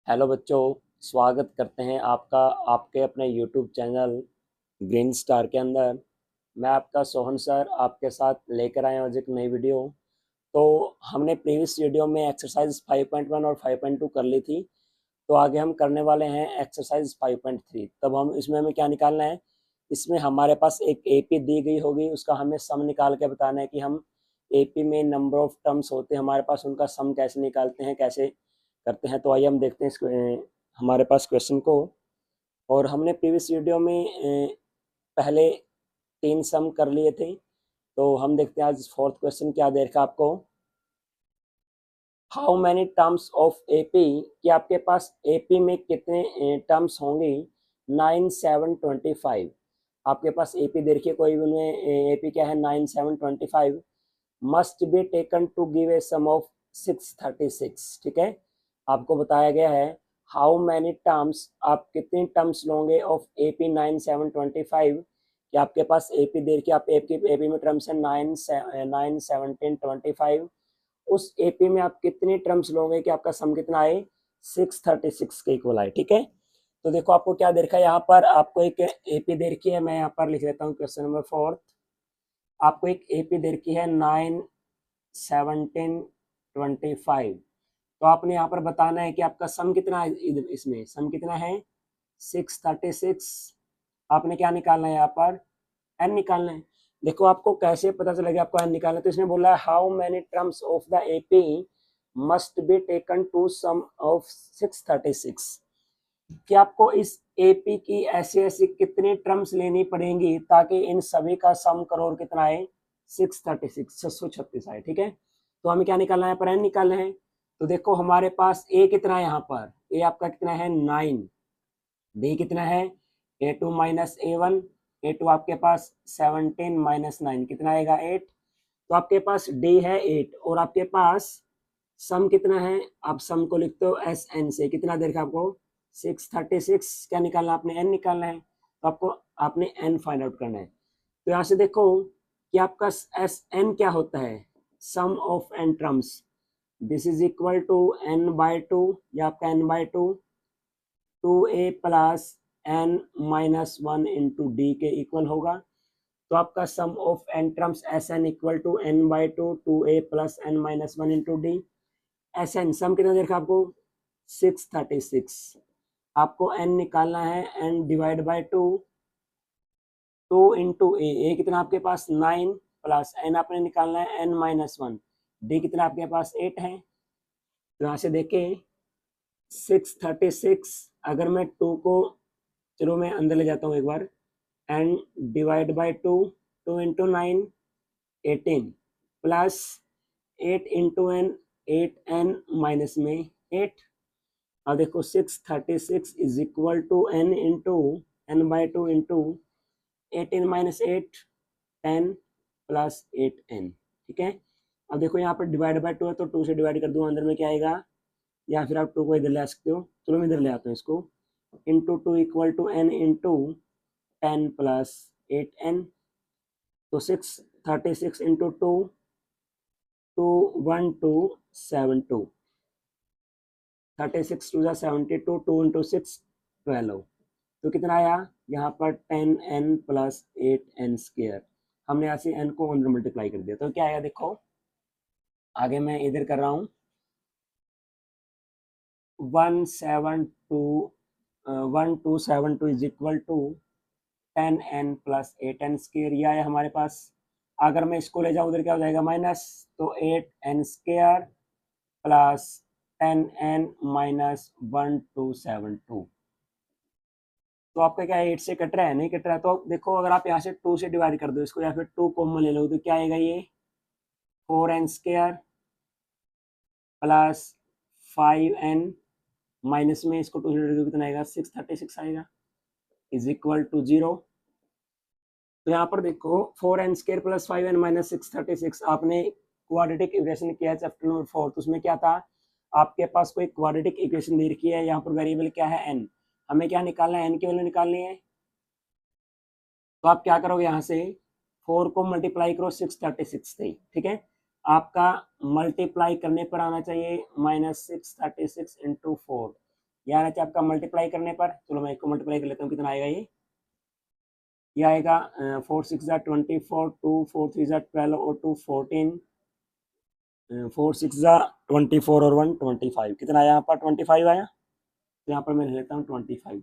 Hello बच्चों, स्वागत करते हैं आपका आपके अपने यूट्यूब चैनल ग्रीन स्टार के अंदर। मैं आपका सोहन सर आपके साथ लेकर आया हूँ आज एक नई वीडियो। तो हमने प्रीवियस वीडियो में एक्सरसाइज 5.1 और 5.2 कर ली थी। तो आगे हम करने वाले हैं एक्सरसाइज 5.3। तब हम इसमें हमें क्या निकालना है, इसमें हमारे पास एक एपी दी गई होगी, उसका हमें सम निकाल के बताना है कि हम एपी में नंबर ऑफ टर्म्स होते हैं हमारे पास, उनका सम कैसे निकालते हैं, कैसे करते हैं। तो आइए हम देखते हैं इसको हमारे पास क्वेश्चन को। और हमने प्रीवियस वीडियो में पहले 3 सम कर लिए थे। तो हम देखते हैं आज फोर्थ क्वेश्चन क्या दे रखा आपको। How many terms of AP, कि आपके पास एपी में कितने टर्म्स होंगे। 9 7 25, आपके पास एपी दे रखी है, कोई भी उनमें एपी क्या है 9 7 25 must be taken to give a sum of 636। ठीक है, आपको बताया गया है हाउ मैनी टर्म्स, आप कितनी टर्म्स लोगे ऑफ एपी 9 7 25, कि आपके पास एपी दे रखी है, आप एपी में टर्म्स है 9 17 25, उस एपी में आप कितनी टर्म्स लोगे कि आपका सम कितना आए 636 के इक्वल आए। ठीक है, तो देखो आपको क्या दे रखा है, यहाँ पर आपको एक एपी दे रखी है, मैं यहाँ पर लिख लेता हूँ क्वेश्चन नंबर 4। आपको एक एपी दे रखी है 9 17 25। तो आपने यहाँ पर बताना है कि आपका सम कितना है, इसमें सम कितना है 636। आपने क्या निकालना है, यहाँ पर एन निकालना है। देखो आपको कैसे पता चलेगा आपको एन निकालना है, तो इसने बोला है how many terms of the AP must be taken to sum of 636, कि आपको इस एपी की ऐसी ऐसी कितनी टर्म्स लेनी पड़ेंगी ताकि इन सभी का सम करो कितना है 636 आए। ठीक है, तो हमें क्या निकालना है, पर एन निकालना है। तो देखो हमारे पास ए कितना है, यहाँ पर ए आपका कितना है 9, बी कितना है A2 माइनस A1, A2 आपके पास 17 माइनस 9 कितना आएगा 8। तो आपके पास डी है 8 और आपके पास सम कितना है, आप सम को लिखते हो एस एन से, कितना देर का आपको 636। क्या निकालना, आपने एन निकालना है, तो आपको आपने एन फाइंड आउट करना है। तो यहाँ से देखो कि आपका एस एन क्या होता है, sum of n terms, this is equal to n by two, या आपका n by two 2a plus N minus 1 into d के इक्वल होगा। तो आपका sum of n terms S N equal to N by two A plus N minus 1 into d. S n sum कितना देखा आपको 636, आपको एन निकालना है, N divide by two, 2 into a कितना आपके पास 9 प्लस एन आपने निकालना है एन माइनस 1, डी कितना आपके पास 8 है। तो यहाँ से देखे 636, अगर मैं 2 को, चलो मैं अंदर ले जाता हूँ एक बार, n divide by two, 2 into 9 18 plus 8 into n 8n minus में 8। अब देखो 636 is equal to N into n by two into 18 minus 8 10 plus 8n। ठीक है, अब देखो यहाँ पर डिवाइड बाई टू है, तो 2 से डिवाइड कर दूँ, अंदर में क्या आएगा, या फिर आप 2 को इधर ले आ सकते हो, चलो मैं इधर ले आता हूँ इसको, into 2 equal to N into 10 plus 8n। तो 636 इंटू 2 21272, 36 टू 72, 2 इंटू 6 12। तो कितना आया यहाँ पर 10n प्लस 8n स्क्वायर। हमने यहाँ से n को 100 मल्टीप्लाई कर दिया, तो क्या आया देखो, आगे मैं इधर कर रहा हूँ 1272 is equal to 10n plus 8n square, ये आया हमारे पास। अगर मैं इसको ले जाऊँ उधर क्या हो जाएगा माइनस, तो 8n square plus 10n minus 1272। तो आपका क्या 8 से कट रहा है, नहीं कट रहा है। तो देखो अगर आप यहाँ से 2 से डिवाइड कर दो इसको, या फिर 2 कॉमन ले लो, तो क्या आएगा ये 4n square plus 5n minus में इसको 2 से डिवाइड कितना आएगा 636 आएगा, इज इक्वल टू 0। तो यहाँ पर देखो 4n square plus 5n minus 636, आपने क्वाड्रेटिक इक्वेशन किया है चैप्टर नंबर 4। तो उसमें क्या था, आपके पास कोई क्वाड्रेटिक इक्वेशन दे रखी है, यहाँ पर वेरिएबल क्या है n, हमें क्या निकालना है, n की वैल्यू निकालनी है। तो आप क्या करोगे, यहाँ से 4 को मल्टीप्लाई करो 636 से, ठीक है, आपका मल्टीप्लाई करने पर आना चाहिए माइनस 636 इंटू 4, यहाँ आना चाहिए आपका मल्टीप्लाई करने पर। चलो मैं इसको मल्टीप्लाई कर लेता हूँ, कितना आएगा ये आएगा 4 6 ज़ा 24, 2 4 3 ज़ा 12 और 2 14, 4 6 ज़ा 24 और 1 25, कितना आया यहाँ पर 25 आया। तो यहाँ पर मैं लेता हूँ 25।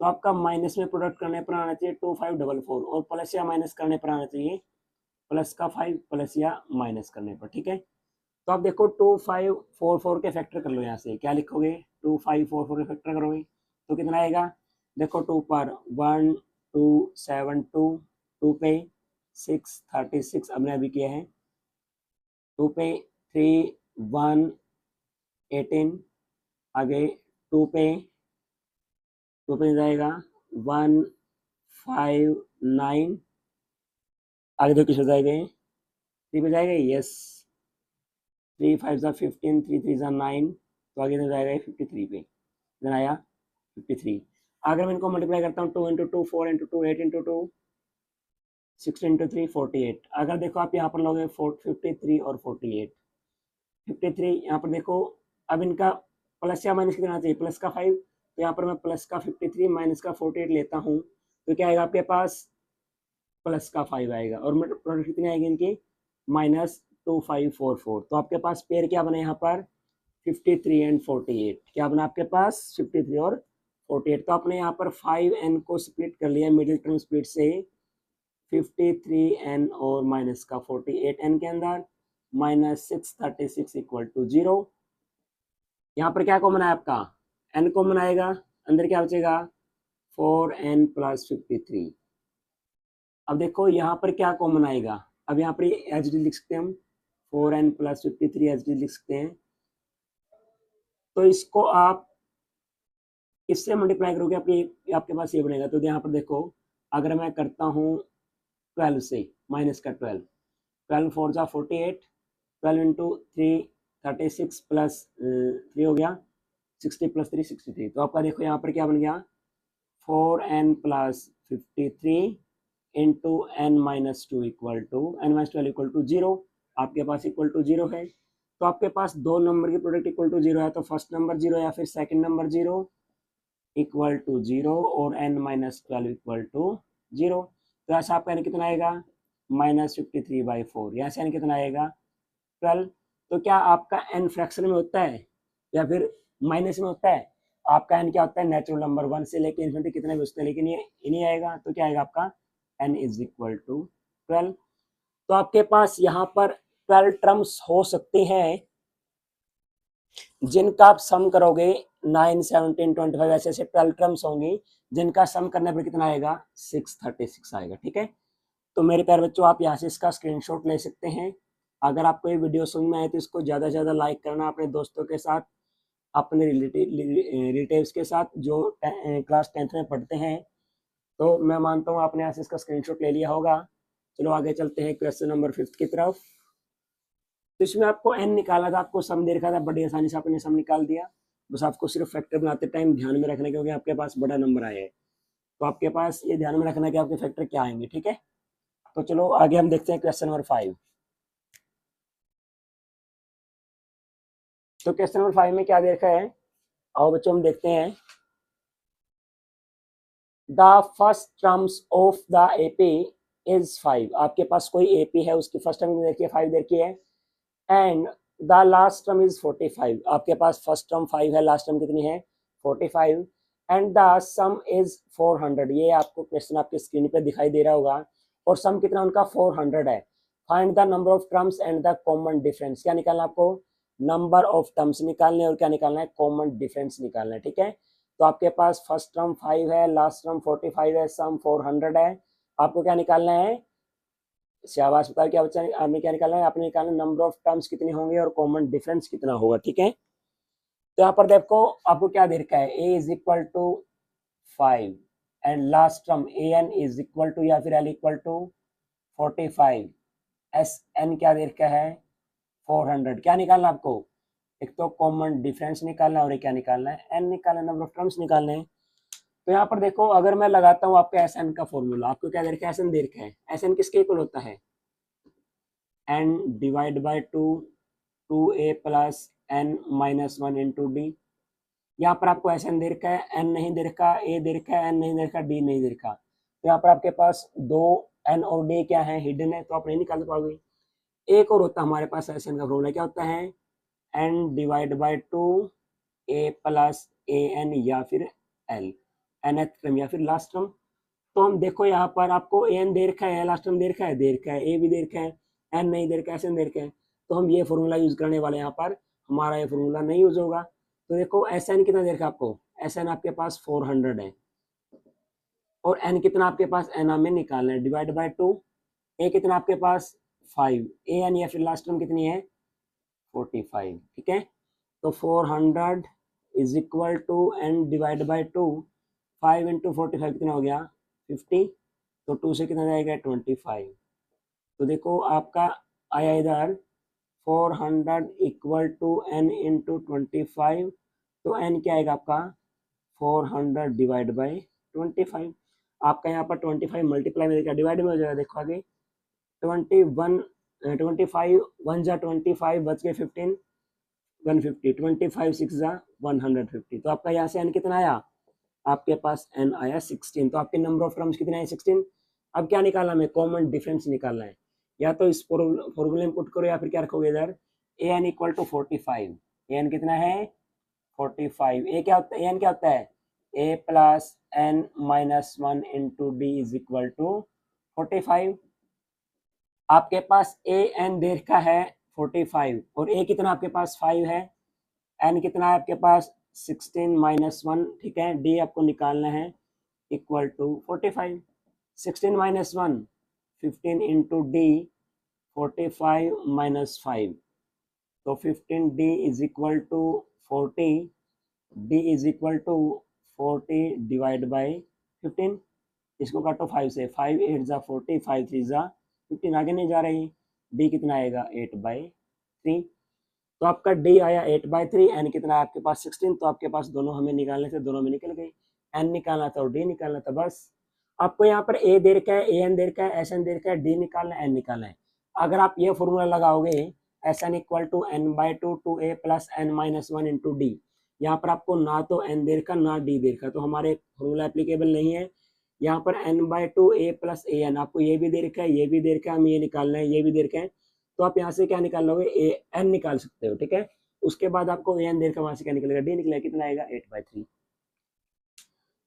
तो आपका माइनस में प्रोडक्ट करने पर आना चाहिए 2544 और प्लस या माइनस करने पर आना चाहिए प्लस का 5 प्लस या माइनस करने पर, ठीक है। तो आप देखो 2544 के फैक्टर कर लो, यहाँ से क्या लिखोगे 2544 के फैक्टर करोगे तो कितना आएगा, देखो 2 पर 1 2 7 2, 2 पे 6 36 हमने अभी किया है, 2 पे 3 1 18, आगे 2 पे जाएगा 1 5 9, आगे तो किस हो जाएगा 3 पे जाएगा, यस 3 5 ज़ा 15, 3 3 ज़ा 9, तो आगे तो जाएगा 53 पे, इधर आया 53। अगर मैं इनको मल्टीप्लाई करता हूँ 2 इंटू 2 4 इंटू 2 8 इंटू 2 6 इंटू 3 48, अगर देखो आप यहाँ पर लोगे 53 और 48, 53 यहाँ पर देखो, अब इनका प्लस या माइनस कितना चाहिए प्लस का 5, तो यहाँ पर मैं प्लस का 53 माइनस का 48 लेता हूँ तो क्या आएगा आपके पास प्लस का 5 आएगा और प्रोडक्ट कितनी आएगी इनकी -2544। तो आपके पास पेयर क्या बने यहाँ पर 53 एंड 48, क्या बना आपके पास 53 और 48। तो आपने यहाँ पर 5n को स्प्लिट कर लिया मिडिल टर्म स्प्लिट से 53n और माइनस का 48n के अंदर -636 इक्वल टू 0। यहाँ पर क्या कॉमन है आपका n कॉमन आएगा, अंदर क्या बचेगा 4n प्लस 53। अब देखो यहाँ पर क्या कॉमन आएगा, अब यहाँ पर एच डी लिख सकते हैं हम 4n प्लस 53 एच डी लिख सकते हैं। तो इसको आप इससे मल्टीप्लाई करोगे आपके पास ये बनेगा। तो यहाँ पर देखो अगर मैं करता हूँ 12 से माइनस का 12 4 जा 48, 12 इंटू 3 36 प्लस 3 हो गया 60 प्लस 3 63। तो आपका देखो यहाँ पर क्या बन गया 4n plus 53 into n minus 2 equal to n minus 12 equal to 0, आपके पास इक्वल टू 0 है। तो आपके पास दो नंबर की प्रोडक्ट इक्वल टू 0 है, तो फर्स्ट नंबर 0 या फिर सेकंड नंबर 0 इक्वल टू 0 और n माइनस 12 इक्वल टू 0। तो ऐसा आपका n कितना आएगा -53/4, यहाँ से n कितना आएगा 12। तो क्या आपका n फ्रैक्शन में होता है या फिर माइनस में होता है, आपका n क्या होता है नेचुरल नंबर 1 से लेके इन्फिनिटी कितने भी होते हैं, लेकिन ये नहीं आएगा। तो क्या आएगा आपका n इज इक्वल टू 12। तो आपके पास यहाँ पर 12 टर्म्स हो सकते हैं जिनका आप सम करोगे 9 17 25 ऐसे ऐसे 12 टर्म्स होंगी जिनका सम करने पर कितना आएगा 636 आएगा, ठीक है। तो मेरे प्यारे बच्चों आप यहाँ से इसका स्क्रीनशॉट ले सकते हैं। अगर आपको ये वीडियो समझ में आए तो इसको ज़्यादा से ज़्यादा लाइक करना, अपने दोस्तों के साथ अपने रिलेटिव्स के साथ जो क्लास 10th में पढ़ते हैं। तो मैं मानता हूँ आपने यहाँ से इसका स्क्रीनशॉट ले लिया होगा। चलो आगे चलते हैं क्वेश्चन नंबर 5 की तरफ। तो इसमें आपको n निकाला था, आपको सम दे रखा था, बड़ी आसानी से आपने सम निकाल दिया। बस आपको सिर्फ फैक्टर बनाते टाइम ध्यान में रखना क्योंकि आपके पास बड़ा नंबर आया है, तो आपके पास ये ध्यान में रखना कि आपके फैक्टर क्या आएंगे, ठीक है। तो चलो आगे हम देखते हैं क्वेश्चन नंबर 5। तो क्वेश्चन नंबर 5 में क्या दे रखा है, आओ बच्चों हम देखते हैं। The first terms of the AP is 5। आपके पास कोई एपी है, उसकी फर्स्ट टर्म देखिए 5 देखिए है, and the last term is 45। आपके पास फर्स्ट टर्म 5 है, लास्ट टर्म कितनी है 45, एंड द सम इज 400। ये आपको क्वेश्चन आपके स्क्रीन पे दिखाई दे रहा होगा, और सम कितना उनका 400 है। Find the number of terms and the common difference. क्या निकालना आपको, नंबर ऑफ टर्म्स निकालने और क्या निकालना है कॉमन डिफरेंस निकालना है, ठीक है। तो आपके पास फर्स्ट टर्म 5 है, लास्ट टर्म 45 है, सम 400 है। आपको क्या निकालना है, शाबाश बताओ क्या बच्चा हमें क्या निकालना है, आपने निकालना नंबर ऑफ टर्म्स कितने होंगे और कॉमन डिफरेंस कितना होगा, ठीक है। तो यहाँ पर देखो आपको क्या दे रखा है, a is equal to 5 and last term an is equal to या फिर l इक्वल टू 45, sn क्या दे रखा है 400। क्या निकालना आपको, एक तो कॉमन डिफरेंस निकालना है और क्या निकालना है n निकालना, नंबर ऑफ टर्म्स निकालने हैं। तो यहाँ पर देखो अगर मैं लगाता हूँ आपके SN का फॉर्मूला, आपको क्या दे रखा है SN दे रखा है, SN किसके इक्वल होता है n divide by 2 2a plus n minus 1 into D. यहाँ पर आपको एस एन दे रखा है, एन नहीं दे रखा, ए दे रखा है, एन नहीं दे रखा, डी नहीं दे रखा। तो यहाँ पर आपके पास दो एन और डी क्या है, हिडन है, तो आप नहीं निकाल पाओगे। एक और होता है हमारे पास एस एन का फॉर्मूला, क्या होता है, N divide by two A plus A N या फिर एल, nth टर्म या फिर लास्ट टर्म। तो हम देखो यहाँ पर आपको ए एन दे रखा है, लास्ट टर्म दे रखा है, ए भी दे रखा है, एन नहीं दे रखा है, एस एन दे रखा है। तो हम ये फॉर्मूला यूज करने वाले यहाँ पर, हमारा ये फॉर्मूला नहीं यूज होगा। तो देखो एस एन कितना दे रखा है आपको, एस एन आपके पास 400 है, और एन कितना आपके पास, एन हमें निकालना है, डिवाइड बाय टू, ए कितना आपके पास 5, ए एन या फिर लास्ट टर्म कितनी है 45, ठीक है। तो 400 is equal to N divide by two, 5 into 45 कितना हो गया 50, तो 2 से कितना जाएगा 25। तो देखो आपका आया इधर 400 इक्वल टू एन इंटू 25, तो एन क्या आएगा आपका 400 डिवाइड बाई 25। आपका यहाँ पर 25 मल्टीप्लाई में देखा डिवाइड में हो जाएगा, देखो आगे 21 25 1 जा 25 बच गए 15 150, 25 6 जा 150। तो आपका यहाँ से एन कितना आया, आपके पास एन आया 16। तो आपके नंबर ऑफ टर्म्स कितने आए 16। अब क्या निकालना है, कॉमन डिफरेंस निकालना है, या तो इस फॉर्मूले में पुट करो या फिर क्या रखोगे इधर, a n equal to 45, a n कितना है 45, ए क्या होता है, ए एन क्या होता है a plus N minus 1 into D is equal to 45। आपके पास ए एन दे रखा है 45 और ए कितना आपके पास 5 है, एन कितना है आपके पास 16 माइनस 1, ठीक है, डी आपको निकालना है equal to 45। 16 minus 1 15 into D 45 minus 5, तो 15 D is equal to 40, D is equal to 40 divide by 15। इसको काटो 5 से, 5 8 जा 40, 5 3 जा 15, आगे नहीं जा रही। डी कितना आएगा 8/3। तो आपका डी आया 8/3, एन कितना है आपके पास 16, तो आपके पास दोनों हमें निकालने थे, दोनों में निकल गई, एन निकालना था और डी निकालना था। बस आपको यहाँ पर ए दे रखा है, ए एन दे रखा है, एस एन दे रखा है, डी निकालना है, एन निकालना है। अगर आप ये फॉर्मूला लगाओगे S N equal to N by two A plus N minus 1 into D, यहाँ पर आपको ना तो एन दे रखा ना डी दे रखा, तो हमारे फॉर्मूला एप्लीकेबल नहीं है। यहाँ पर N by two A plus A N, आपको ये भी दे रखा है, ये भी दे रखा है, हमें ये निकालना है, ये भी दे रखा है। तो आप यहाँ से क्या निकाल लोगे, ए एन निकाल सकते हो, ठीक है। उसके बाद आपको ए एन देर का वहां से क्या निकलेगा, डी निकलेगा, कितना आएगा 8/3।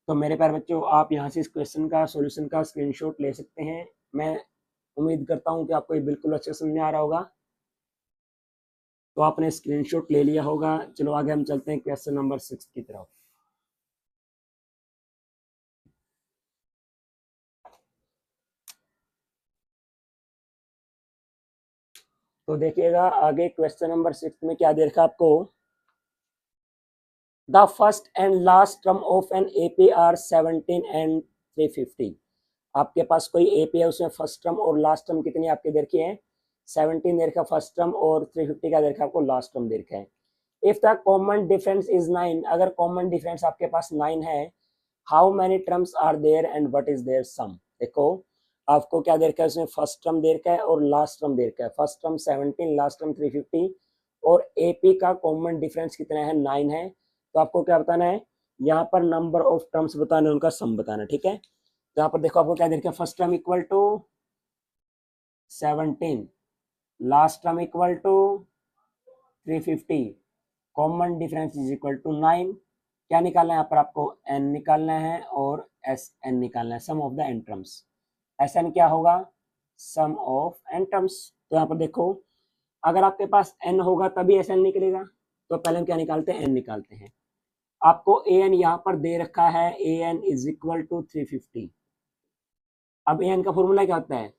तो मेरे प्यारे बच्चों, आप यहाँ से इस क्वेश्चन का सॉल्यूशन का स्क्रीनशॉट ले सकते हैं। मैं उम्मीद करता हूँ कि आपको ये बिल्कुल अच्छे समझ में आ रहा होगा। तो आपने स्क्रीनशॉट ले लिया होगा। चलो आगे हम चलते हैं क्वेश्चन नंबर 6 की तरफ। तो देखिएगा आगे क्वेश्चन नंबर 6 में क्या दे रखा आपको, the first and last term of an AP are 17 and 350। आपके पास कोई एपी है, उसमें फर्स्ट टर्म और लास्ट टर्म कितनी आपके दे रखी है 17 दे रखा फर्स्ट टर्म और 350 का दे रखा आपको लास्ट टर्म दे रखा है। If the common difference is 9, अगर कॉमन डिफरेंस आपके पास 9 है, how many terms are there and what is their sum. देखो आपको क्या दे रखा है, उसमें फर्स्ट टर्म दे रखा है और लास्ट टर्म दे रखा है, फर्स्ट टर्म 17, लास्ट टर्म 350, और एपी का कॉमन डिफरेंस कितना है 9 है। तो आपको क्या बताना है, यहाँ पर नंबर ऑफ टर्म्स बताना है, उनका सम बताना, ठीक है। तो यहाँ पर देखो आपको क्या दे रखा है, first term equal to 17, last term equal to 350, common difference is equal to 9। क्या निकालना है यहाँ पर आपको, एन निकालना है और एस एन निकालना है, sum of the n terms. S n क्या होगा, सम ऑफ एन टर्म्स। तो यहाँ पर देखो अगर आपके पास एन होगा तभी एस एन निकलेगा, तो पहले हम क्या निकालते हैं, एन निकालते हैं। आपको ए एन यहाँ पर दे रखा है, a n is equal to 350। अब ए एन का फॉर्मूला क्या होता है,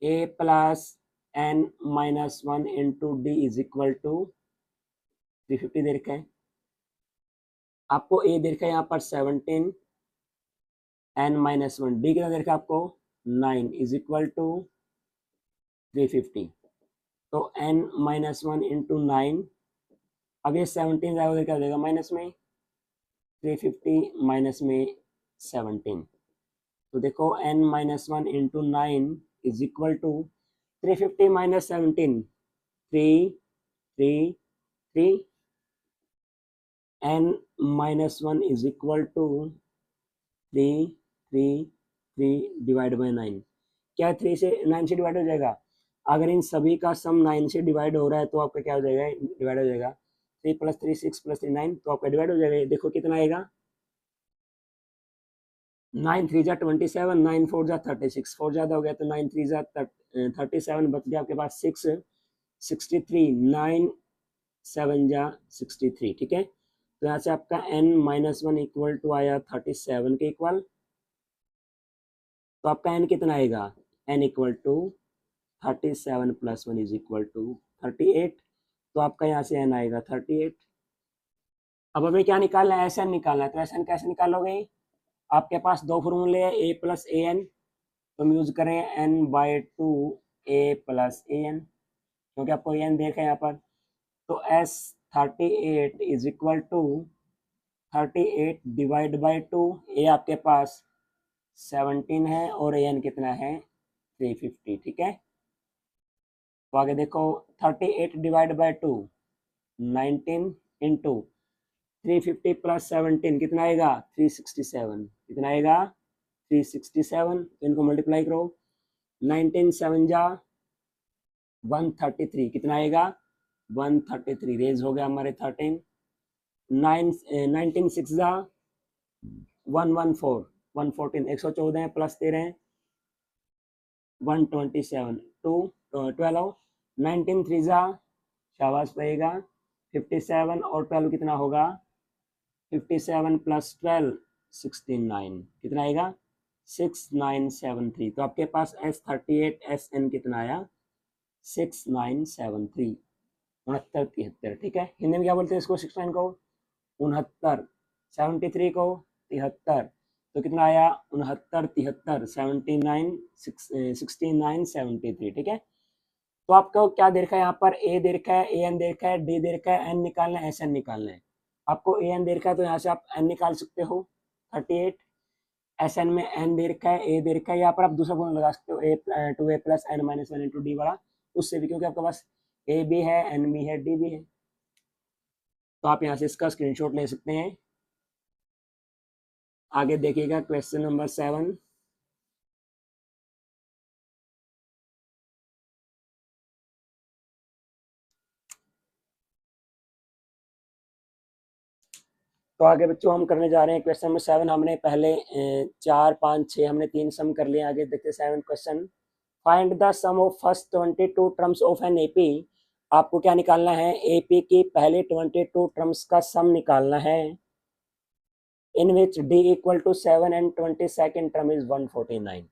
a plus N minus 1 into D is equal to 350 दे रखा है। आपको ए दे रखा है यहाँ पर 17, एन माइनस 1, डी कितना दे रखा है आपको 9 इज इक्वल टू 350। तो एन माइनस 1 इंटू 9, अब ये 17 जाएगा क्या देगा माइनस में, 350 माइनस में 17। तो देखो N minus 1 into 9 is equal to 350 minus 17, 3 3 3, n minus 1 is equal to 3 3 3 divide by 9। क्या 3 से 9 से डिवाइड हो जाएगा? अगर इन सभी का सम 9 से डिवाइड हो रहा है तो आपका क्या हो जाएगा? डिवाइड हो जाएगा। 3 + 3 6 + 3 9, तो आपका डिवाइड हो जाएगा। ये देखो कितना आएगा, 9 3 जा 27, 9 4 जा 36, 4 ज़्यादा हो गया तो 9 3 जा 37, बच गया आपके पास 6 63, 9 7 जा 63, ठीक है। तो यहाँ से आपका n माइनस 1 इक्वल टू आया 37 के इक्वल। तो आपका n कितना आएगा? n equal to 37 + 1 is equal to 38। तो आपका यहाँ से n आएगा 38। अब हमें क्या निकालना है? Sn निकालना है। तो Sn कैसे निकालोगे? आपके पास दो फॉर्मूले है, a + an, तो हम यूज करें n/2 a + an, क्योंकि आपको an देखा है यहाँ पर। तो S38 is equal to 38 divide by 2, a आपके पास 17 है और an कितना है? 350, ठीक है। तो आगे देखो, 38 डिवाइड बाई 2 19 इंटू 350 + 17 कितना आएगा? 367। कितना आएगा? 367। तो इनको मल्टीप्लाई करो, 19 7 जा 133, कितना आएगा? 133। रेज हो गया हमारे 13। 19 6 जा 114, 114, 114 है प्लस 13 127, 12, 19 3 जा, शाबाश रहेगा 57, और 12 कितना होगा? 57 + 12 69, कितना आएगा? 6973। तो आपके पास S38 SN कितना आया? 6973, 6973, ठीक है। हिंदी में क्या बोलते हैं इसको? 69 को 69, 73 को 73, तो कितना आया? 69 73, 79 6973, ठीक है। तो आपको क्या दे रखा है यहाँ पर? ए दे रखा है, an दे रखा है, d दे रखा है, n निकालना है, SN निकालना है। आपको an दे रखा है तो यहाँ से आप n निकाल सकते हो 38, SN में n दे रखा है, a दे रखा है, यहाँ पर आप दूसरा फॉर्मूला लगा सकते हो, a 2a + n - 1 × d वाला, उससे भी, क्योंकि आपके पास a भी है, n भी है, d भी है। तो आप यहाँ से इसका स्क्रीनशॉट ले सकते हैं। आगे देखिएगा क्वेश्चन नंबर 7। तो आगे बच्चों हम करने जा रहे हैं क्वेश्चन नंबर 7। हमने पहले 4 5 6 हमने 3 सम कर लिए। आगे देखते हैं 7 question. Find the sum of first 22 terms of an AP. आपको क्या निकालना है? एपी की पहले 22 टर्म्स का सम निकालना है। In which d equal to 7 and 22nd term is 149,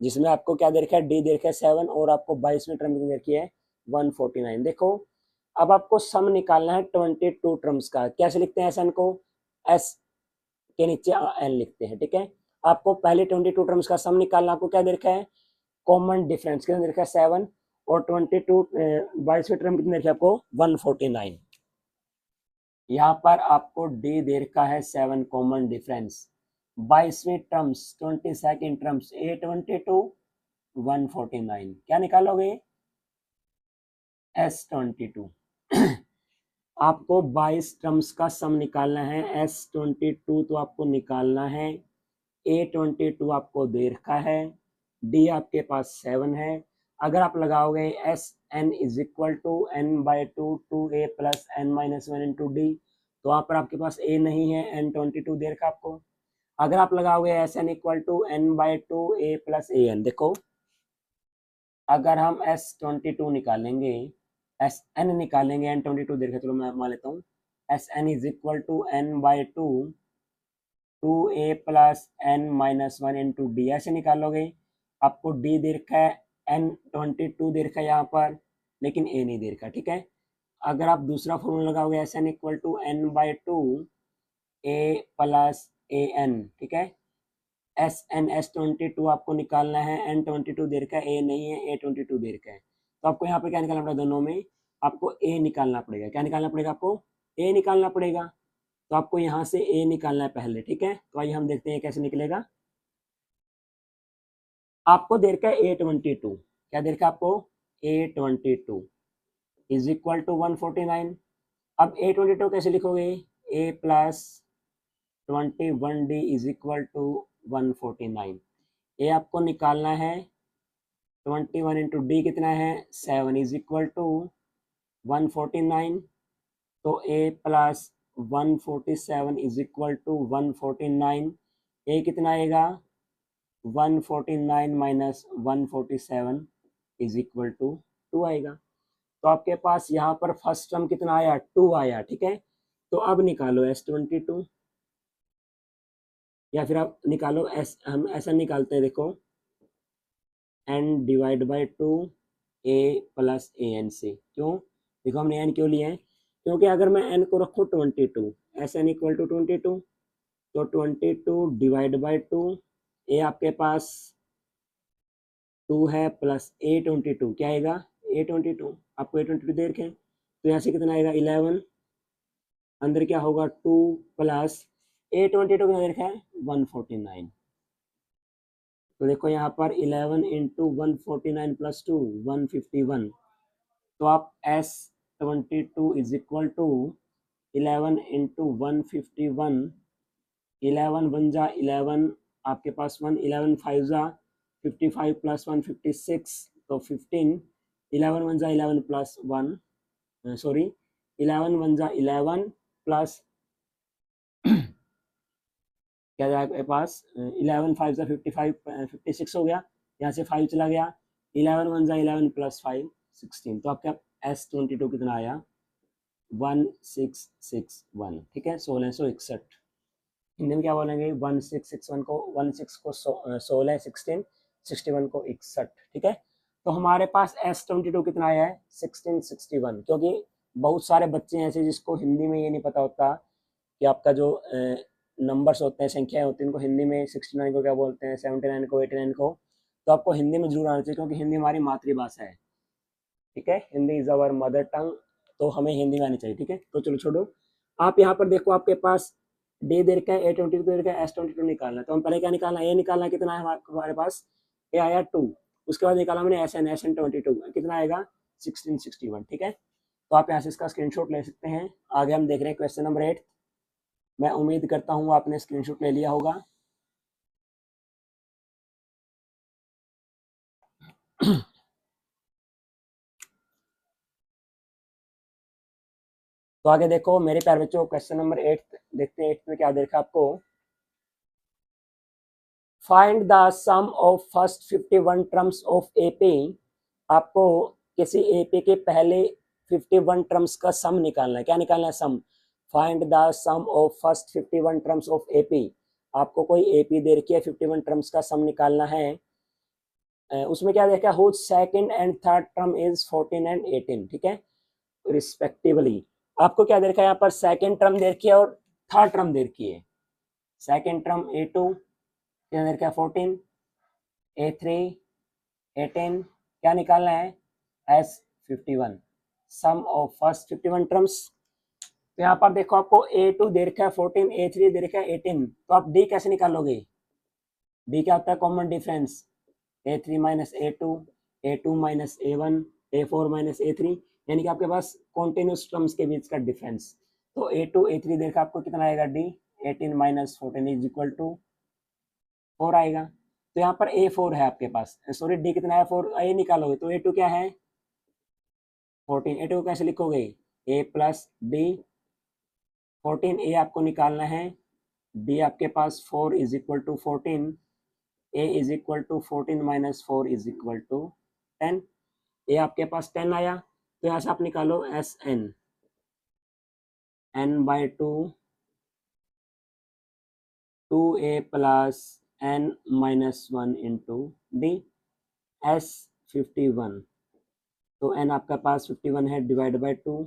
जिसमें आपको क्या दे रखा है? डी दे रखा है 7 और आपको 22वीं टर्म दे रखी है 149। देखो, अब आपको सम निकालना है 22 टर्म्स का। कैसे लिखते हैं SN को? S के नीचे n लिखते हैं, ठीक है। आपको पहले 22 टर्म्स का सम निकालना। आपको क्या दे रखा है? कॉमन डिफरेंस कितना दे रखा है? 7, और 22 22वीं टर्म कितनी दे रखी है आपको? 149। यहाँ पर आपको डी दे रखा है 7 कॉमन डिफरेंस। 22वीं टर्म्स 22nd टर्म्स A22 149, क्या निकालोगे? S22। आपको 22 टर्म्स का सम निकालना है। S22 तो आपको निकालना है। A22 आपको दे रखा है, D आपके पास 7 है। अगर आप लगाओगे SN is equal to n/2 2a + n - 1 × d, तो वहाँ पर आपके पास a नहीं है, n22 दे रखा आपको। अगर आप लगाओगे SN equal to n/2 a + an, देखो अगर हम S22 निकालेंगे, SN निकालेंगे, n22 दे रखा, चलो मैं मान लेता हूँ। SN is equal to n/2 2a + n - 1 × d, ऐसे निकालोगे। आपको d दे रखा है, n22 दे रखा है यहाँ पर, लेकिन a नहीं दे रखा, ठीक है। अगर आप दूसरा फॉर्मूला लगाओगे SN equal to n/2 a + an, ठीक है। SN S22 आपको निकालना है, n22 दे रखा है, a नहीं है, a22 दे रखा है। तो आपको यहाँ पर क्या निकालना पड़ेगा? दोनों में आपको a निकालना पड़ेगा। क्या निकालना पड़ेगा आपको? a निकालना पड़ेगा। तो आपको यहाँ से a निकालना है पहले, ठीक है। तो आइए हम देखते हैं कैसे निकलेगा। आपको दे रखा है A22, क्या दे रखा है आपको? A22 is equal to 149। अब A22 कैसे लिखोगे? A plus 21D is equal to 149। A आपको निकालना है, 21 इंटू डी कितना है 7 इज इक्वल टू 149। तो A plus 147 is equal to 149। A कितना आएगा 149 माइनस 147 इज इक्वल टू 2 आएगा। तो आपके पास यहाँ पर फर्स्ट टर्म कितना आया 2 आया, ठीक है। तो अब निकालो S22, या फिर आप निकालो एस, हम ऐसा निकालते हैं देखो, n divide by 2 a plus A N से। क्यों, देखो हमने n क्यों लिया है, क्योंकि अगर मैं n को रखूँ 22, एस एन इक्वल टू 22, तो 22 डिवाइड बाई 2, ए आपके पास 2 है प्लस ए 22 क्या आएगा A22, आपको A22 दे रखे, तो यहाँ से कितना आएगा 11, अंदर क्या होगा 2 प्लस A22 कितना दे रखा है 149। तो देखो यहाँ पर 11 इंटू 149 प्लस 2 151। तो आप S22 is equal to 11 into 151, 11 one जा 11, आपके पास 1, 11 फाइव जा 55 प्लस 1 56, तो 15, 11 वन जा 11 प्लस 1, सॉरी 11 वन जा 11 प्लस क्या जाएगा आपके पास 11 फाइव जा 55 56 हो गया, यहाँ से 5 चला गया, 11 वन जा 11 प्लस 5 16। तो आपका S22 कितना आया 1661, ठीक है 1661। हिंदी में क्या बोलेंगे 1661 को 16 को 16 16 61 को 61, ठीक है। तो हमारे पास S22 कितना आया है 1661, क्योंकि बहुत सारे बच्चे ऐसे जिसको हिंदी में ये नहीं पता होता कि आपका जो नंबर्स होते हैं, संख्याएं होती हैं, उनको हिंदी में 69 को क्या बोलते हैं, 79 को 89 को। तो आपको हिंदी में जरूर आना चाहिए, क्योंकि हिंदी हमारी मातृभाषा है, ठीक है, Hindi is our mother tongue, तो हमें हिंदी में आनी चाहिए, ठीक है। तो चलो छोड़ो, आप यहाँ पर देखो आपके पास डे दे रखा है A22 दे रखा है, S22 निकालना है। तो हम पहले क्या निकालना है, ये निकालना कितना है हमारे पास, ए आया 2, उसके बाद निकाला मैंने SN22 कितना आएगा 1661, ठीक है। तो आप यहाँ से इसका स्क्रीनशॉट ले सकते हैं। आगे हम देख रहे हैं क्वेश्चन नंबर 8। मैं उम्मीद करता हूँ आपने स्क्रीनशॉट ले लिया होगा। तो आगे देखो मेरे प्यारे बच्चों, क्वेश्चन नंबर 8 देखते हैं। 8 में क्या देखा आपको, find the sum of first 51 terms of AP. आपको किसी एपी के पहले 51 टर्म्स का सम निकालना है। क्या निकालना है sum, find the sum of first 51 terms of AP. आपको कोई एपी दे रखी है, 51 टर्म्स का सम निकालना है। उसमें क्या देखा, whose second and third term is 14 and 18, ठीक है, रिस्पेक्टिवली। आपको क्या दे रखा है यहाँ पर, सेकंड टर्म दे रखी है और थर्ड टर्म दे रखी है। सेकंड टर्म A2 क्या दे रखा है 14, A3 18, क्या निकालना है S51, some of first 51 terms. तो यहाँ पर देखो आपको A2 दे रखा है 14, A3 दे रखा है 18, तो आप D कैसे निकालोगे, D क्या होता है common difference, A3 minus A2, A2 minus A1, A4 minus A3, यानी कि आपके पास कॉन्टिन्यूस टर्म्स के बीच का डिफरेंस। तो A2 A3 देखा आपको कितना आएगा D, 18 minus 14 is equal to 4 आएगा। तो यहाँ पर A4 है आपके पास, सॉरी D कितना है 4, A निकालोगे तो A2 क्या है 14, A2 को कैसे लिखोगे A प्लस D, 14 A आपको निकालना है, D आपके पास 4 is equal to 14, A is equal to 14 minus 4 is equal to 10। A आपके पास 10 आया, तो यहाँ से आप निकालो S N, N by 2, 2A plus N minus 1 into D, S51। तो एन आपका पास 51 है, डिवाइड बाई 2,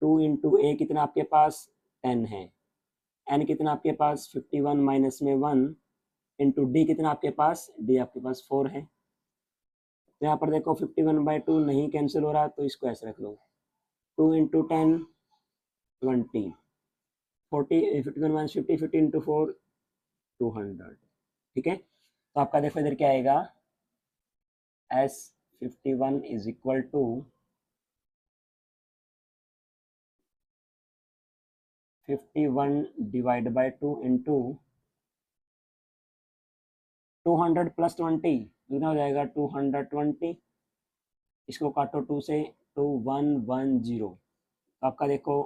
2 इंटू ए कितना आपके पास 10 है, एन कितना आपके पास 51 माइनस में 1 इंटू डी कितना आपके पास, डी आपके पास 4 है। तो यहाँ पर देखो 51 बाई 2 नहीं कैंसिल हो रहा, तो इसको ऐसे रख लो, 2 इंटू 10 20, 40 51 माइनस 50, 50 इंटू 4 200, ठीक है। तो आपका देखो इधर क्या आएगा S51 is equal to 51 divide by 2 into 200 plus 20 कितना हो जाएगा 220। इसको काटो 2 से, 2110। तो आपका देखो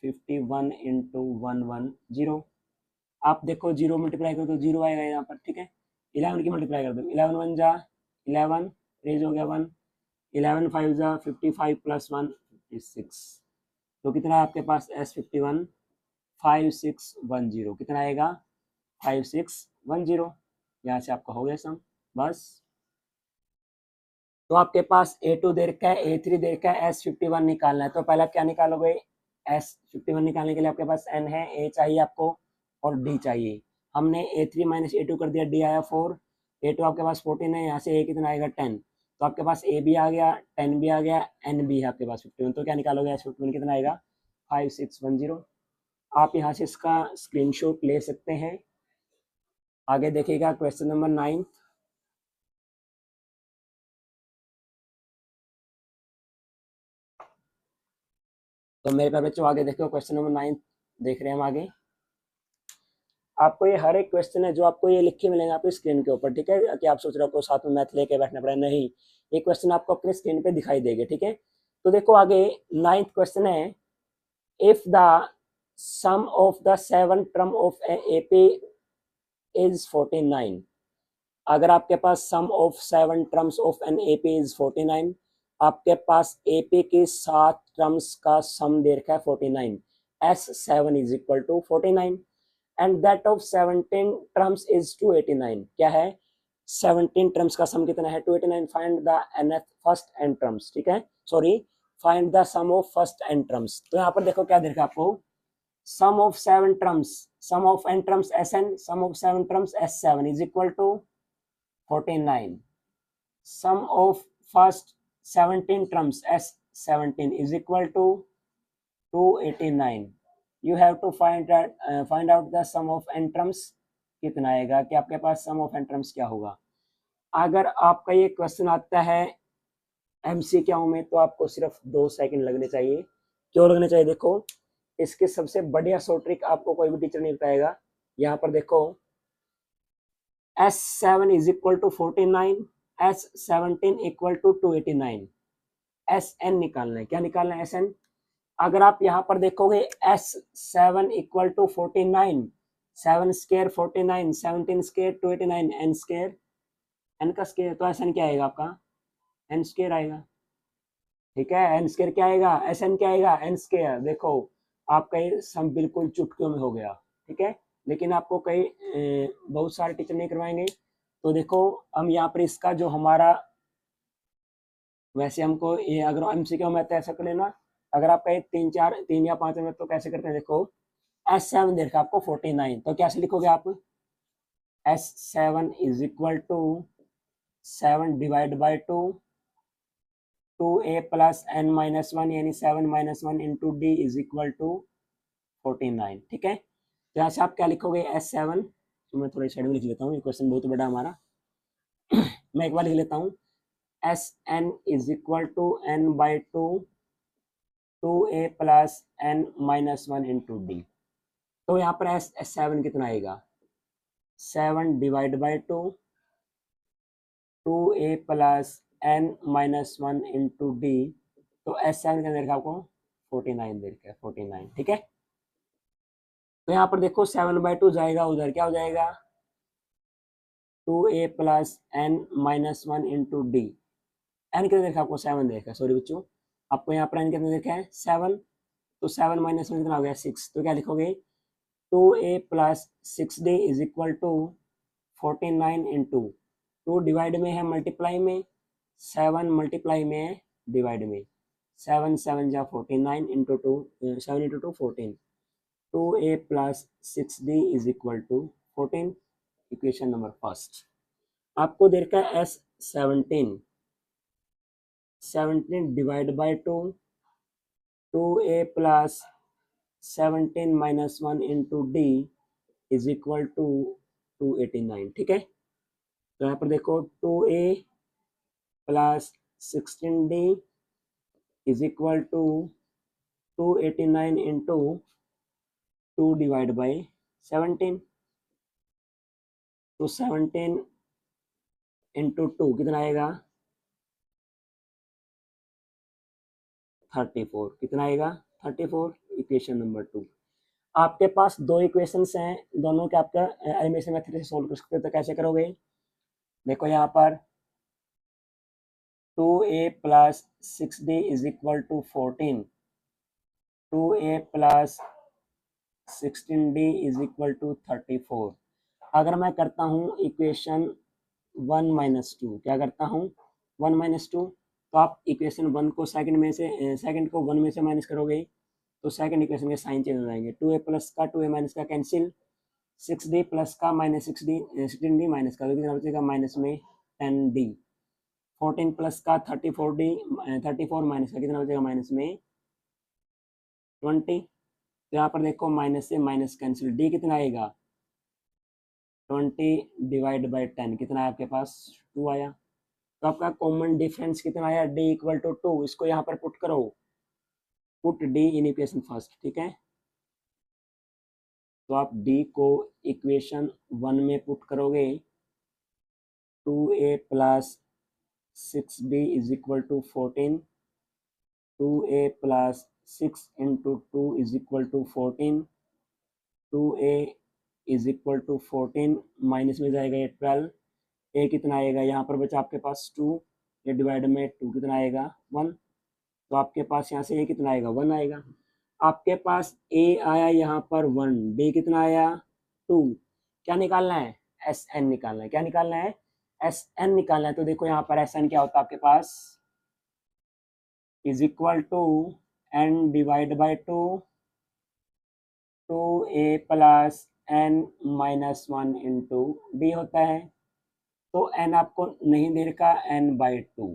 51 इंटू 110। आप देखो 0 मल्टीप्लाई करो तो 0 आएगा यहाँ पर, ठीक है। 11 की मल्टीप्लाई कर दो, 11 1 जा 11, रेज हो गया 1, 11 5 जा 55 प्लस 1 56। तो कितना है आपके पास S51 5610 कितना आएगा 5610। यहाँ से आपका हो गया सम बस। तो आपके पास A2 दे रखा है, A3 दे रखा है, S51 निकालना है। तो पहला क्या निकालोगे, S51 निकालने के लिए आपके पास N है, A चाहिए आपको और D चाहिए। हमने A3 माइनस A2 कर दिया, D आया 4, A2 आपके पास 14 है, यहाँ से A कितना आएगा 10। तो आपके पास A भी आ गया, 10 भी आ गया, N भी है आपके पास 51। तो क्या निकालोगे S51 कितना आएगा 5610। आप यहाँ से इसका स्क्रीनशॉट ले सकते हैं। आगे देखिएगा क्वेश्चन नंबर 9। तो मेरे प्यारे बच्चों आगे देखो क्वेश्चन नंबर 9 देख रहे हैं हम आगे। आपको ये हर एक क्वेश्चन है जो आपको ये लिख के मिलेंगे आपकी स्क्रीन के ऊपर, ठीक है। कि आप सोच रहे हो साथ में मैथ लेके बैठना पड़ेगा, नहीं, ये क्वेश्चन आपको अपने स्क्रीन पे दिखाई देंगे, ठीक है। तो देखो आगे 9th क्वेश्चन है, if the sum of the 7 term of AP is 49। अगर आपके पास sum of 7 terms of an AP is 49, आपके पास एपी की 7 टर्म्स का सम दे रखा है 49, S7 is equal to 49 and that of 17 terms is 289। क्या है 17 टर्म्स का सम कितना है 289। Find the nth first N terms, ठीक है, sorry find the sum of first N terms. तो यहाँ पर देखो क्या दे रखा है आपको, sum of 7 terms, sum of n terms Sn, sum of 7 terms S7 is equal to 49. Sum of first 17 terms S17 is equal to 289. You have to find out the sum of n terms कितना आएगा, कि आपके पास sum of n terms क्या होगा। अगर आपका ये question आता है MCQ में तो आपको सिर्फ 2 सेकंड लगने चाहिए। क्यों लगने चाहिए, देखो इसके सबसे बढ़िया शॉर्ट ट्रिक आपको कोई भी टीचर नहीं बताएगा। यहाँ पर देखो S7 is equal to 49, S17 equal to 289, Sn निकालना है। क्या निकालना है Sn। अगर आप यहाँ पर देखोगे S7 equal to 49, 7 square 49, 17 square 289, n square n का स्केयर, तो Sn क्या आएगा आपका n स्केयर आएगा, ठीक है। n स्केयर क्या आएगा, Sn क्या आएगा n स्केयर। देखो आपका ये सम बिल्कुल चुटकियों में हो गया, ठीक है। लेकिन आपको कई बहुत सारे टीचर नहीं करवाएंगे। तो देखो हम यहाँ पर इसका जो हमारा, वैसे हमको ये अगर MCQ में तो ऐसा कर लेना, अगर आपका ये 3 या 5 में तो कैसे करते हैं, देखो S7 देखा आपको 49, तो कैसे लिखोगे आप, S7 is equal to 7 divide by 2, 2a plus n minus 1 यानी 7 minus 1 into D is equal to 49, ठीक है। तो यहाँ से आप क्या लिखोगे S7, तो मैं थोड़ा साइड में लिख लेता हूँ, ये क्वेश्चन बहुत बड़ा हमारा मैं एक बार लिख लेता हूँ, Sn is equal to n by 2, 2a plus n minus 1 into D. तो यहाँ पर S7 कितना आएगा 7 divide by 2, 2a plus n minus 1 into D. तो S7 के अंदर आपको 49 दे रखा है, 49, ठीक है। तो यहाँ पर देखो 7 बाई 2 जाएगा उधर, क्या हो जाएगा 2a plus n minus 1 into D. N कितना देखा आपको 7 देखा, सॉरी बच्चों आपको यहाँ पर एन कितना देखा है 7, तो 7 माइनस 1 कितना हो गया 6। तो क्या लिखोगे 2a plus 6d is equal to 49 into 2 divide में है मल्टीप्लाई में, 7 मल्टीप्लाई में है डिवाइड में, 7 7 जा 49 into 2, 7 into 2 14, 2a plus 6d is equal to 14। Equation number first आपको दे रखा है S17, 17 divide by 2, 2a plus 17 minus 1 into D is equal to 289, ठीक है। तो यहाँ पर देखो 2a plus 16d is equal to 289 into 2 divide by 17, तो 17 इंटू 2 कितना आएगा 34, कितना आएगा 34, इक्वेशन नंबर 2। आपके पास दो इक्वेशंस हैं, दोनों के आपका एलिमिनेशन मेथड से सोल्व कर सकते हैं, तो कैसे करोगे, देखो यहाँ पर 2a plus 6d is equal to 14, 2a plus 16d is equal to 34। अगर मैं करता हूँ इक्वेशन 1 माइनस 2, क्या करता हूँ 1 माइनस 2, तो आप इक्वेशन 1 को सेकंड में से सेकंड को 1 में से माइनस करोगे तो सेकंड इक्वेशन के साइन चेंज हो जाएंगे, 2a प्लस का 2a माइनस का कैंसिल, 6d प्लस का माइनस 16d माइनस का, तो कितना बचेगा माइनस में 10d, 14 प्लस का 34 माइनस का कितना बचेगा माइनस में 20। तो यहाँ पर देखो माइनस से माइनस कैंसिल, d कितना आएगा 20 डिवाइड बाई 10, कितना है आपके पास 2 आया। तो आपका कॉमन डिफरेंस कितना आया d इक्वल टू 2, इसको यहाँ पर पुट करो, put d in equation first, ठीक है। तो आप d को इक्वेशन 1 में पुट करोगे, 2a plus 6d is equal to 14, 2a plus 6 into 2 is equal to 14, 2a is equal to 14, minus में जाएगा ये 12, a कितना आएगा यहाँ पर बचा आपके पास 2, ये डिवाइड में 2 कितना आएगा 1, तो आपके पास यहाँ से a कितना आएगा 1 आएगा। आपके पास a आया यहाँ पर 1, d कितना आया 2, क्या निकालना है Sn निकालना है, क्या निकालना है Sn निकालना है। तो देखो यहाँ पर Sn क्या होता है आपके पास is equal to n divide by 2, 2a plus n minus 1 into d होता है। तो n आपको नहीं दे रखा n बाई 2,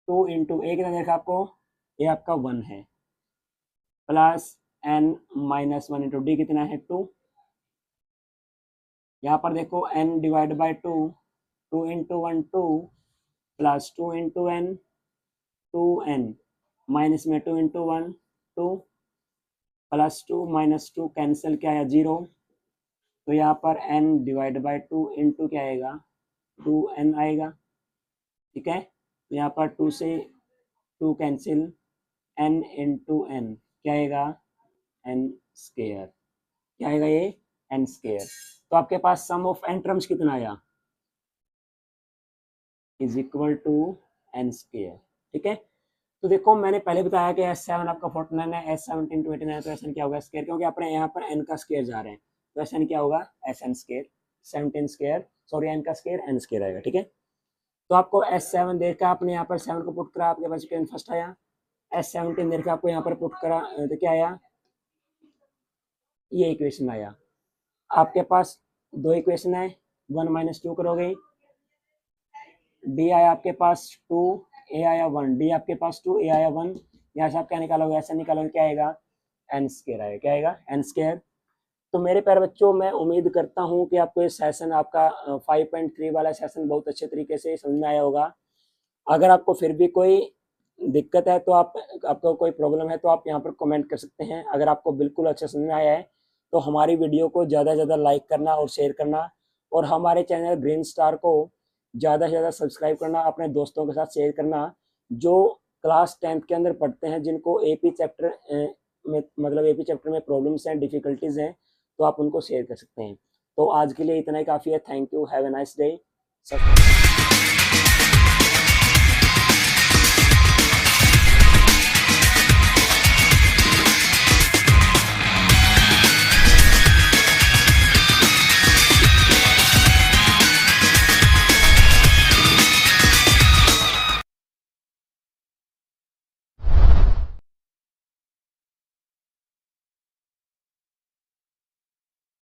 2 इंटू ए कितना दे रखा आपको, ये आपका 1 है, plus n minus 1 into D कितना है 2। यहाँ पर देखो n divide by 2, 2 into 1 2, plus 2 into n 2n, minus में 2 इंटू 1 2, प्लस 2 माइनस 2 कैंसिल क्या है 0, तो यहाँ पर n डिवाइड बाई 2 इंटू क्या आएगा 2n आएगा, ठीक है। तो यहाँ पर 2 से 2 कैंसिल, n इंटू n क्या आएगा n स्क्वायर, क्या आएगा ये n स्क्वायर। तो आपके पास सम ऑफ n टर्म्स कितना आया is equal to n square, ठीक है। तो देखो मैंने पहले बताया कि S7 आपका 49 है, S17 to 89, तो SN क्या होगा स्क्वायर, क्योंकि अपने यहाँ पर n का स्क्वायर जा रहे हैं, तो SN क्या होगा SN square, 17 square sorry n का स्क्वायर n स्क्वायर आएगा, ठीक है। तो आपको S7 देखा, आपने यहाँ पर 7 को पुट करा, आपके पास इक्वेशन फर्स्ट आया। S17 देखा, आपको यहाँ पर पुट करा तो क्या आया, ये इक्वेशन आया। आपके पास दो इक्वेशन है, 1 माइनस 2 करोगे, d आया आपके पास 2, a आया 1, d आपके पास 2, a आया 1, यहाँ से आप क्या निकालोगे ऐसा निकालोगे, क्या आएगा n स्क्वायर आएगा, क्या आएगा n स्क्वायर। तो मेरे प्यारे बच्चों, मैं उम्मीद करता हूँ कि आपको ये सेशन आपका 5.3 वाला सेशन बहुत अच्छे तरीके से समझ में आया होगा। अगर आपको फिर भी कोई दिक्कत है तो आपको कोई प्रॉब्लम है तो आप यहाँ पर कमेंट कर सकते हैं। अगर आपको बिल्कुल अच्छा समझ में आया है तो हमारी वीडियो को ज़्यादा से ज़्यादा लाइक करना और शेयर करना, और हमारे चैनल ग्रीन स्टार को ज़्यादा से ज़्यादा सब्सक्राइब करना, अपने दोस्तों के साथ शेयर करना जो क्लास 10th के अंदर पढ़ते हैं, जिनको AP चैप्टर में मतलब AP चैप्टर में प्रॉब्लम्स हैं, डिफ़िकल्टीज़ हैं, तो आप उनको शेयर कर सकते हैं। तो आज के लिए इतना ही काफ़ी है। Thank you, have a nice day.